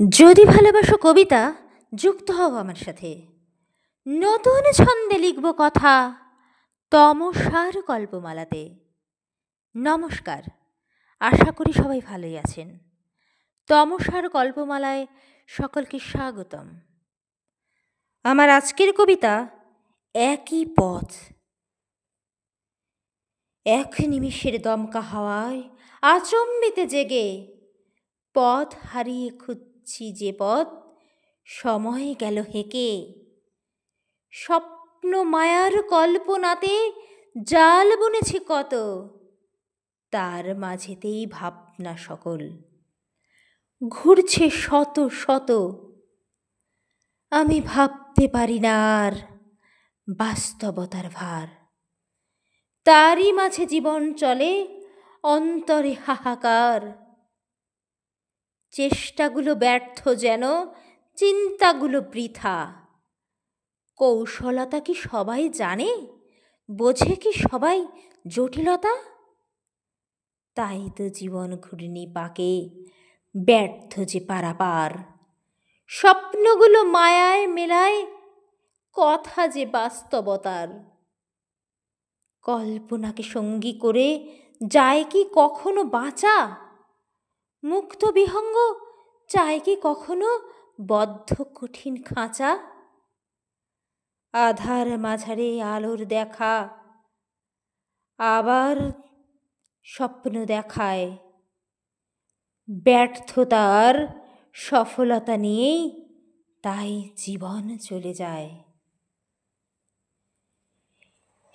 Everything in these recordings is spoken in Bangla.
যদি ভালোবাসো কবিতা, যুক্ত হও আমার সাথে। নতুন ছন্দে লিখব কথা তমসার কল্পমালাতে। নমস্কার, আশা করি সবাই ভালোই আছেন। তমসার কল্পমালায় সকলকে স্বাগতম। আমার আজকের কবিতা একই পথ। এক নিমিষের দমকা হাওয়ায় আচম্বিতে জেগে পথ হারিয়ে খুঁজছি যে পথ, সময় গেল হেঁকে। স্বপ্ন মায়ার কল্পনাতে জাল বুনেছি কত, তার মাঝেতেই ভাবনা সকল ঘুরছে শত শত। আমি ভাবতে পারি না আর বাস্তবতার ভার, তারই মাঝে জীবন চলে অন্তরে হাহাকার। চেষ্টাগুলো ব্যর্থ যেন, চিন্তাগুলো বৃথা। কৌশলতা কি সবাই জানে, বোঝে কি সবাই জটিলতা? তাই তো জীবন ঘুরনি পাকে ব্যর্থ যে পারাপার। স্বপ্নগুলো মায়ায় মেলায়, কথা যে বাস্তবতার। কল্পনাকে সঙ্গী করে যায় কি কখনো বাঁচা? মুক্ত বিহঙ্গ চায় কি কখনো বদ্ধ কঠিন খাঁচা? আধার মাঝারে আলোর দেখা, আবার স্বপ্ন দেখায়। ব্যর্থতার সফলতা নিয়েই তাই জীবন চলে যায়।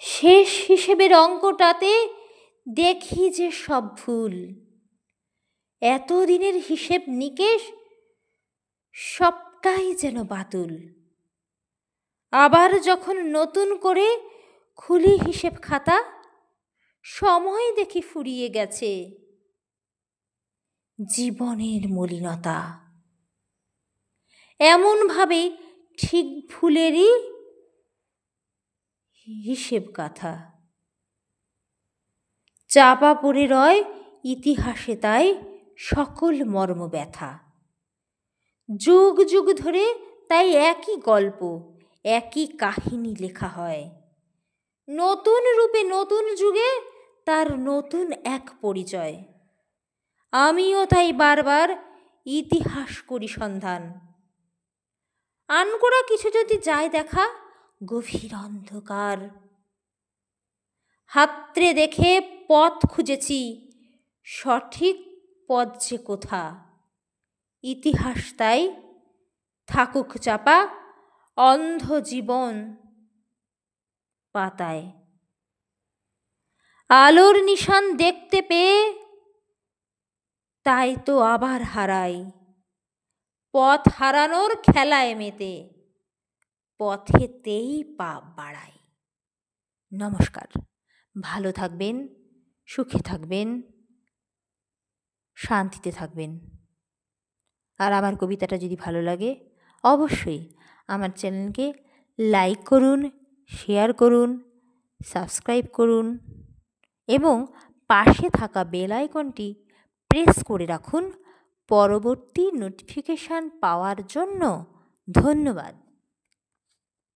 শেষ হিসেবের অঙ্কটাতে দেখি যে সব ভুল। এতদিনের হিসেব নিকেশ সবটাই যেন বাতুল। আবার যখন নতুন করে খুলি হিসেব খাতা, সময় দেখি ফুরিয়ে গেছে জীবনের মলিনতা। এমনভাবে ঠিক ভুলেরই হিসেব গাথা, চাপা পড়ে রয় ইতিহাসে তাই সকল মর্ম ব্যথা। যুগ যুগ ধরে তাই একই গল্প, একই কাহিনী লেখা হয়। নতুন রূপে নতুন যুগে তার নতুন এক পরিচয়। আমিও তাই বারবার ইতিহাস করি সন্ধান। আনকোড়া কিছু যদি যায় দেখা, গভীর অন্ধকার হাতড়ে দেখে পথ খুঁজেছি, সঠিক পথ যে কোথা। ইতিহাস তাই থাকুক চাপা অন্ধ জীবন পাতায়। আলোর নিশান দেখতে পেয়ে তাই তো আবার হারাই, পথ হারানোর খেলায় মেতে পথেতেই পা বাড়াই। নমস্কার, ভালো থাকবেন, সুখে থাকবেন, শান্তিতে থাকবেন। আর আমার কবিতাটা যদি ভালো লাগে অবশ্যই আমার চ্যানেলকে লাইক করুন, শেয়ার করুন, সাবস্ক্রাইব করুন এবং পাশে থাকা বেল আইকনটি প্রেস করে রাখুন পরবর্তী নোটিফিকেশান পাওয়ার জন্য। ধন্যবাদ।